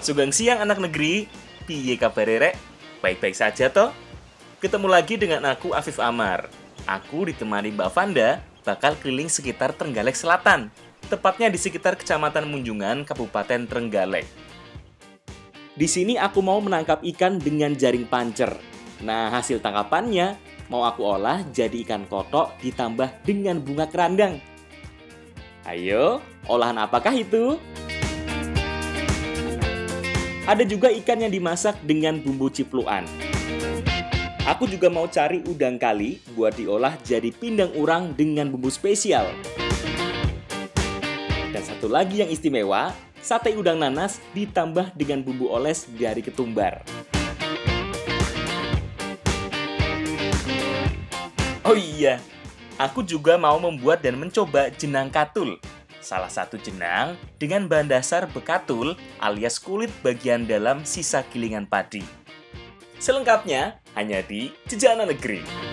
Sugeng siang anak negeri, piye kabare rek? Baik-baik saja toh? Ketemu lagi dengan aku Afif Amar. Aku ditemani Mbak Vanda bakal keliling sekitar Trenggalek Selatan, tepatnya di sekitar Kecamatan Munjungan, Kabupaten Trenggalek. Di sini aku mau menangkap ikan dengan jaring pancer. Nah, hasil tangkapannya mau aku olah jadi ikan kotok ditambah dengan bunga kerandang. Ayo, olahan apakah itu? Ada juga ikan yang dimasak dengan bumbu cipluan. Aku juga mau cari udang kali buat diolah jadi pindang urang dengan bumbu spesial. Dan satu lagi yang istimewa, sate udang nanas ditambah dengan bumbu oles dari ketumbar. Oh iya, aku juga mau membuat dan mencoba jenang katul. Salah satu jenang dengan bahan dasar bekatul alias kulit bagian dalam sisa gilingan padi. Selengkapnya hanya di Jejana Negeri.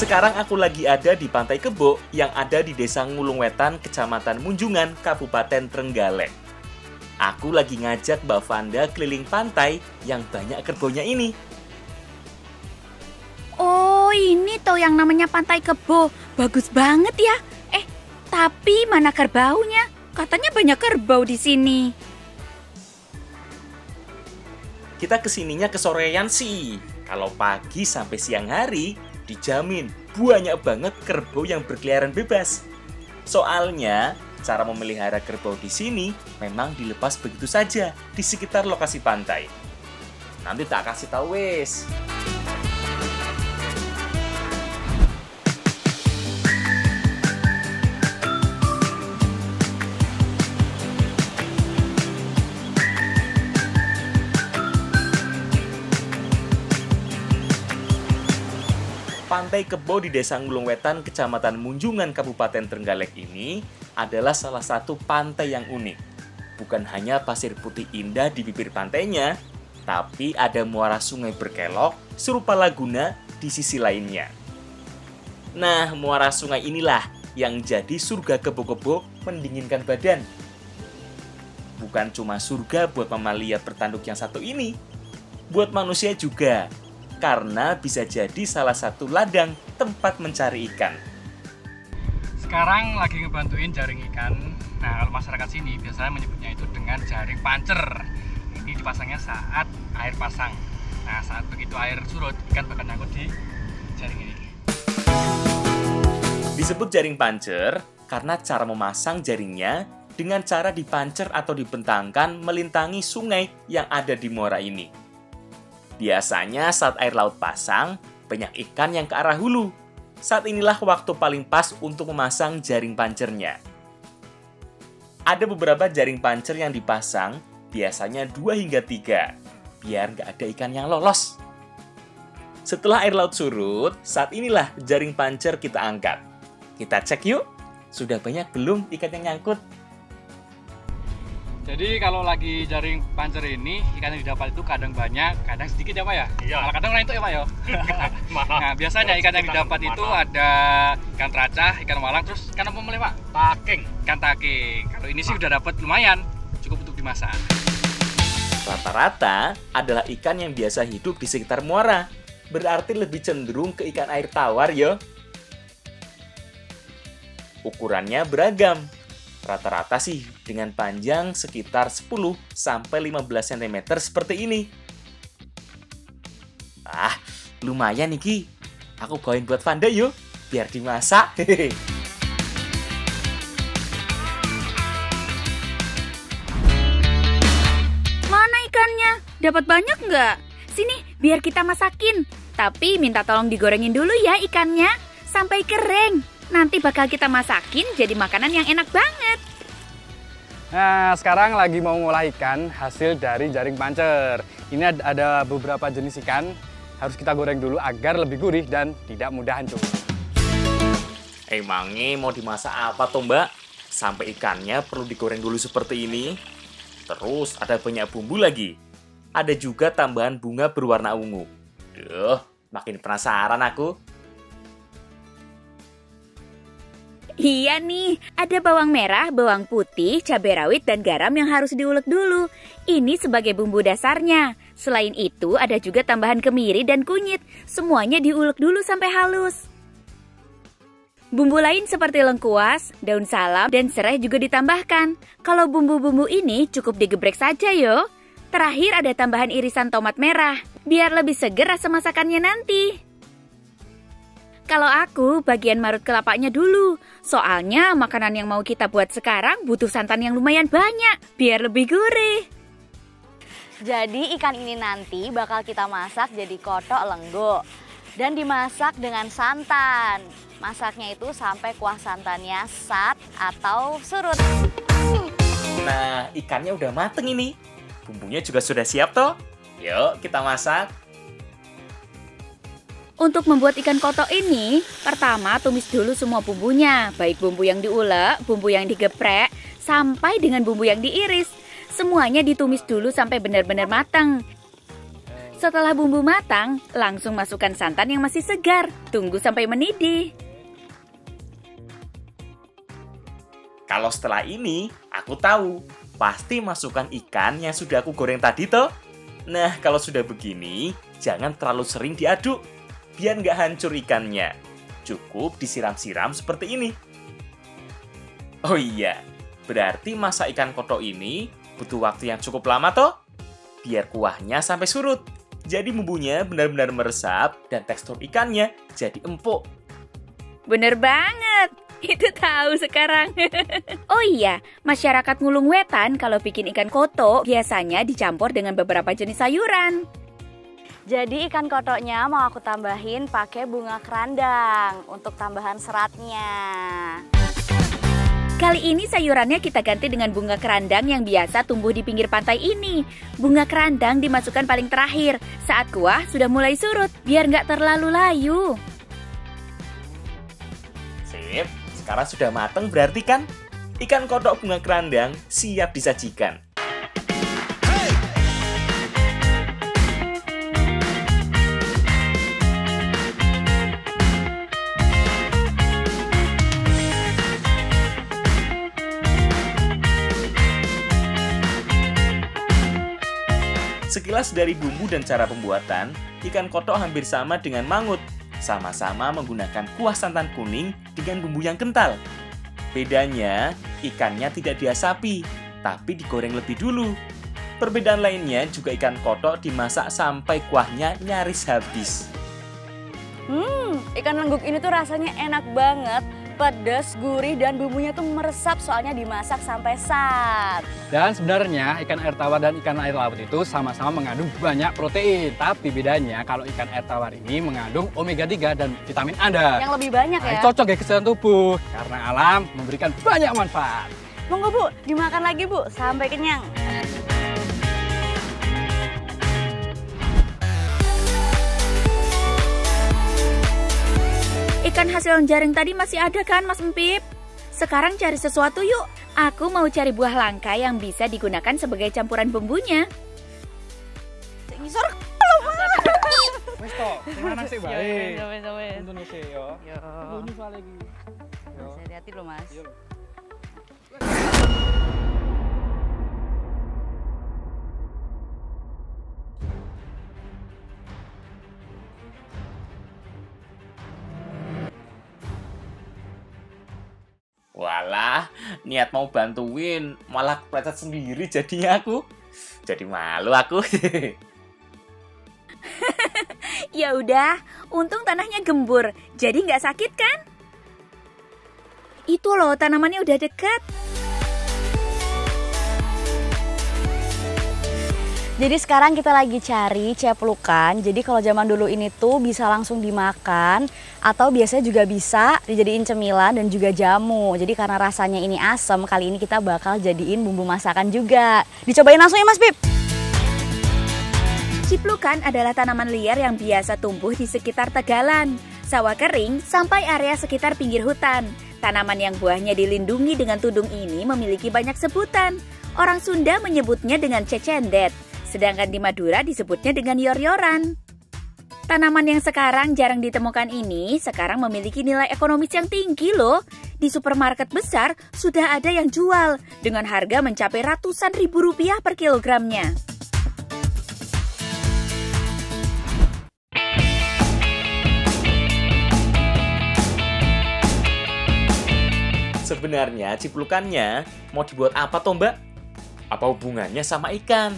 Sekarang aku lagi ada di Pantai Kebo yang ada di Desa Ngulung Wetan, Kecamatan Munjungan, Kabupaten Trenggalek. Aku lagi ngajak Mbak Vanda keliling pantai yang banyak kerbonya ini. Oh, ini toh yang namanya Pantai Kebo. Bagus banget ya. Tapi mana kerbaunya? Katanya banyak kerbau di sini. Kita kesininya kesorean sih. Kalau pagi sampai siang hari, dijamin banyak banget kerbau yang berkeliaran bebas. Soalnya, cara memelihara kerbau di sini memang dilepas begitu saja di sekitar lokasi pantai. Nanti tak kasih tahu wes. Pantai Kebo di Desa Ngulung Wetan, Kecamatan Munjungan, Kabupaten Trenggalek ini adalah salah satu pantai yang unik. Bukan hanya pasir putih indah di bibir pantainya, tapi ada muara sungai berkelok serupa laguna di sisi lainnya. Nah, muara sungai inilah yang jadi surga kebo-kebo mendinginkan badan. Bukan cuma surga buat mamalia bertanduk yang satu ini, buat manusia juga. Karena bisa jadi salah satu ladang tempat mencari ikan. Sekarang lagi ngebantuin jaring ikan. Nah, kalau masyarakat sini biasanya menyebutnya itu dengan jaring pancer. Ini dipasangnya saat air pasang. Nah, saat begitu air surut, ikan bakal nyangkut di jaring ini. Disebut jaring pancer karena cara memasang jaringnya dengan cara dipancer atau dibentangkan melintangi sungai yang ada di muara ini. Biasanya saat air laut pasang, banyak ikan yang ke arah hulu. Saat inilah waktu paling pas untuk memasang jaring pancernya. Ada beberapa jaring pancer yang dipasang, biasanya 2 hingga 3, biar nggak ada ikan yang lolos. Setelah air laut surut, saat inilah jaring pancer kita angkat. Kita cek yuk, sudah banyak belum ikan yang nyangkut? Jadi kalau lagi jaring pancer ini, ikan yang didapat itu kadang banyak, kadang sedikit ya Pak ya? Iya. Malah kadang lain tuh ya Pak ya? Nah, biasanya ikan yang didapat itu ada ikan teracah, ikan walang, terus ikan apa mulai Pak? Taking. Ikan taking. Kalau ini sih udah dapat lumayan, cukup untuk dimasak. Rata-rata adalah ikan yang biasa hidup di sekitar muara. Berarti lebih cenderung ke ikan air tawar yo. Ukurannya beragam. Rata-rata sih dengan panjang sekitar 10-15 cm seperti ini. Ah, lumayan nih Ki. Aku bawain buat Vanda yuk, biar dimasak. Mana ikannya? Dapat banyak nggak? Sini, biar kita masakin. Tapi minta tolong digorengin dulu ya ikannya, sampai kering. Nanti bakal kita masakin jadi makanan yang enak banget. Nah, sekarang lagi mau ngolah ikan hasil dari jaring pancer. Ini ada beberapa jenis ikan, harus kita goreng dulu agar lebih gurih dan tidak mudah hancur. Emangnya mau dimasak apa toh mbak? Sampai ikannya perlu digoreng dulu seperti ini. Terus ada banyak bumbu lagi. Ada juga tambahan bunga berwarna ungu. Duh, makin penasaran aku. Iya nih, ada bawang merah, bawang putih, cabai rawit, dan garam yang harus diulek dulu. Ini sebagai bumbu dasarnya. Selain itu, ada juga tambahan kemiri dan kunyit. Semuanya diulek dulu sampai halus. Bumbu lain seperti lengkuas, daun salam, dan serai juga ditambahkan. Kalau bumbu-bumbu ini cukup digeprek saja yo. Terakhir ada tambahan irisan tomat merah, biar lebih seger rasa masakannya nanti. Kalau aku bagian marut kelapanya dulu, soalnya makanan yang mau kita buat sekarang butuh santan yang lumayan banyak, biar lebih gurih. Jadi ikan ini nanti bakal kita masak jadi kotok lenggo dan dimasak dengan santan. Masaknya itu sampai kuah santannya sat atau surut. Nah, ikannya udah mateng ini. Bumbunya juga sudah siap toh. Yuk, kita masak. Untuk membuat ikan kotok ini, pertama tumis dulu semua bumbunya, baik bumbu yang diulek, bumbu yang digeprek, sampai dengan bumbu yang diiris. Semuanya ditumis dulu sampai benar-benar matang. Setelah bumbu matang, langsung masukkan santan yang masih segar. Tunggu sampai mendidih. Kalau setelah ini, aku tahu. Pasti masukkan ikan yang sudah aku goreng tadi toh. Nah, kalau sudah begini, jangan terlalu sering diaduk. Biar nggak hancur ikannya. Cukup disiram-siram seperti ini. Oh iya, berarti masak ikan kotok ini butuh waktu yang cukup lama toh. Biar kuahnya sampai surut. Jadi bumbunya benar-benar meresap dan tekstur ikannya jadi empuk. Bener banget. Itu tahu sekarang. Oh iya, masyarakat Ngulung Wetan kalau bikin ikan kotok biasanya dicampur dengan beberapa jenis sayuran. Jadi ikan kotoknya mau aku tambahin pakai bunga kerandang untuk tambahan seratnya. Kali ini sayurannya kita ganti dengan bunga kerandang yang biasa tumbuh di pinggir pantai ini. Bunga kerandang dimasukkan paling terakhir saat kuah sudah mulai surut biar nggak terlalu layu. Sip. Sekarang sudah mateng berarti kan ikan kotok bunga kerandang siap disajikan. Sekilas dari bumbu dan cara pembuatan, ikan kotok hampir sama dengan mangut. Sama-sama menggunakan kuah santan kuning dengan bumbu yang kental. Bedanya, ikannya tidak diasapi, tapi digoreng lebih dulu. Perbedaan lainnya juga ikan kotok dimasak sampai kuahnya nyaris habis. Ikan lengguk ini tuh rasanya enak banget. Pedas, gurih, dan bumbunya tuh meresap soalnya dimasak sampai sat. Dan sebenarnya ikan air tawar dan ikan air laut itu sama-sama mengandung banyak protein. Tapi bedanya kalau ikan air tawar ini mengandung omega 3 dan vitamin A. Yang lebih banyak ya? Cocok ya kesehatan tubuh. Karena alam memberikan banyak manfaat. Monggo Bu, dimakan lagi Bu, sampai kenyang. Ikan hasil jaring tadi masih ada kan Mas Empip? Sekarang cari sesuatu yuk. Aku mau cari buah langka yang bisa digunakan sebagai campuran bumbunya. Ngisor Wes toh, mana sih baik? Wes. Untung sih yo. Yo. Bunyi soal lagi. Yo. Hati-hati loh Mas. Yo. Walah, niat mau bantuin, malah kepleset sendiri jadinya aku. Jadi malu aku. Ya udah, untung tanahnya gembur, jadi nggak sakit kan? Itu loh, tanamannya udah dekat. Jadi sekarang kita lagi cari ceplukan. Jadi kalau zaman dulu ini tuh bisa langsung dimakan atau biasanya juga bisa dijadiin cemilan dan juga jamu. Jadi karena rasanya ini asam, kali ini kita bakal jadiin bumbu masakan juga. Dicobain langsung ya Mas Pip. Ciplukan adalah tanaman liar yang biasa tumbuh di sekitar tegalan, sawah kering, sampai area sekitar pinggir hutan. Tanaman yang buahnya dilindungi dengan tudung ini memiliki banyak sebutan. Orang Sunda menyebutnya dengan cecendet, sedangkan di Madura disebutnya dengan yor-yoran. Tanaman yang sekarang jarang ditemukan ini sekarang memiliki nilai ekonomis yang tinggi loh. Di supermarket besar sudah ada yang jual dengan harga mencapai ratusan ribu rupiah per kilogramnya. Sebenarnya ciplukannya mau dibuat apa toh Mbak? Apa hubungannya sama ikan?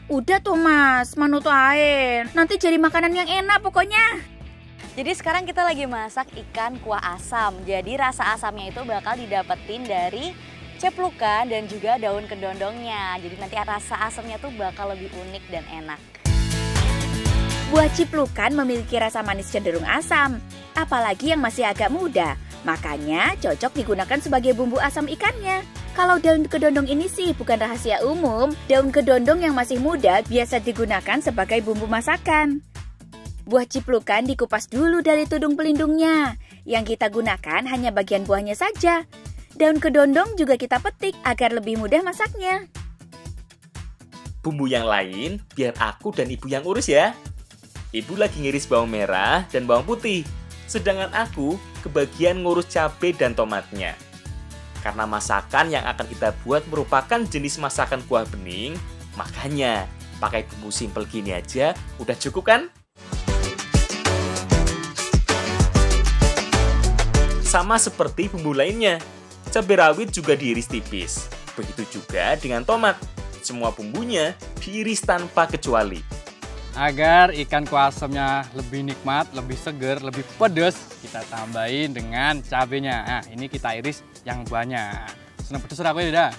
Udah tuh Mas, manut air. Nanti jadi makanan yang enak pokoknya. Jadi sekarang kita lagi masak ikan kuah asam. Jadi rasa asamnya itu bakal didapetin dari ceplukan dan juga daun kedondongnya. Jadi nanti rasa asamnya tuh bakal lebih unik dan enak. Buah ciplukan memiliki rasa manis cenderung asam, apalagi yang masih agak muda. Makanya cocok digunakan sebagai bumbu asam ikannya. Kalau daun kedondong ini sih bukan rahasia umum, daun kedondong yang masih muda biasa digunakan sebagai bumbu masakan. Buah ciplukan dikupas dulu dari tudung pelindungnya. Yang kita gunakan hanya bagian buahnya saja. Daun kedondong juga kita petik agar lebih mudah masaknya. Bumbu yang lain biar aku dan ibu yang urus ya. Ibu lagi ngiris bawang merah dan bawang putih. Sedangkan aku kebagian ngurus cabai dan tomatnya. Karena masakan yang akan kita buat merupakan jenis masakan kuah bening, makanya pakai bumbu simpel gini aja udah cukup kan? Sama seperti bumbu lainnya, cabai rawit juga diiris tipis. Begitu juga dengan tomat, semua bumbunya diiris tanpa kecuali. Agar ikan kuah asamnya lebih nikmat, lebih seger, lebih pedas, kita tambahin dengan cabenya. Nah, ini kita iris yang banyak. Senang pedes aku ya, Dah?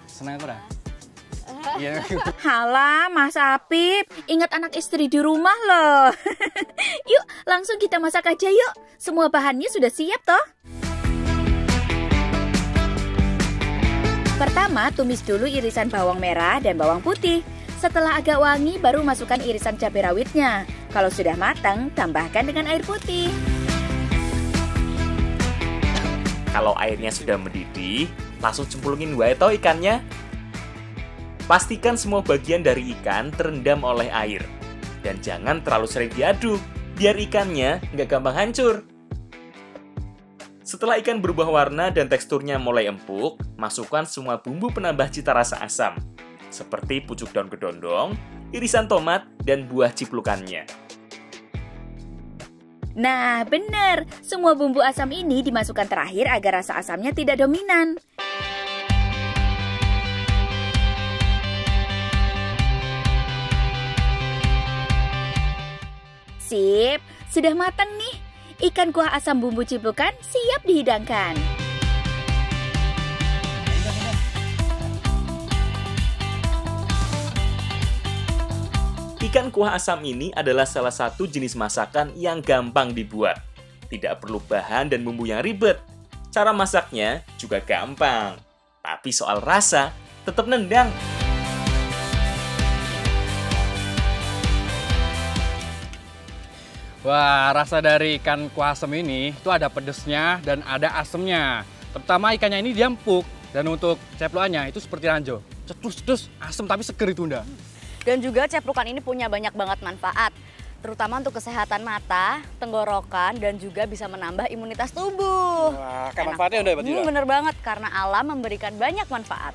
Senang aku dah. Iya. Halah, Mas Apip, ingat anak istri di rumah loh. Yuk, langsung kita masak aja yuk. Semua bahannya sudah siap toh. Pertama, tumis dulu irisan bawang merah dan bawang putih. Setelah agak wangi, baru masukkan irisan cabai rawitnya. Kalau sudah matang, tambahkan dengan air putih. Kalau airnya sudah mendidih, langsung cemplungin wae toh ikannya. Pastikan semua bagian dari ikan terendam oleh air. Dan jangan terlalu sering diaduk, biar ikannya nggak gampang hancur. Setelah ikan berubah warna dan teksturnya mulai empuk, masukkan semua bumbu penambah cita rasa asam. Seperti pucuk daun kedondong, irisan tomat, dan buah ciplukannya. Nah, benar. Semua bumbu asam ini dimasukkan terakhir agar rasa asamnya tidak dominan. Sip, sudah matang nih. Ikan kuah asam bumbu ciplukan siap dihidangkan. Ikan kuah asam ini adalah salah satu jenis masakan yang gampang dibuat. Tidak perlu bahan dan bumbu yang ribet. Cara masaknya juga gampang. Tapi soal rasa, tetap nendang. Wah, rasa dari ikan kuah asam ini itu ada pedesnya dan ada asemnya. Terutama ikannya ini dia empuk. Dan untuk ceplukannya itu seperti ranjau. Cetus-cetus, asam tapi seger itu, Nda. Dan juga ceplukan ini punya banyak banget manfaat, terutama untuk kesehatan mata, tenggorokan, dan juga bisa menambah imunitas tubuh. Wah, kayak manfaatnya udah berarti. Bener banget, karena alam memberikan banyak manfaat.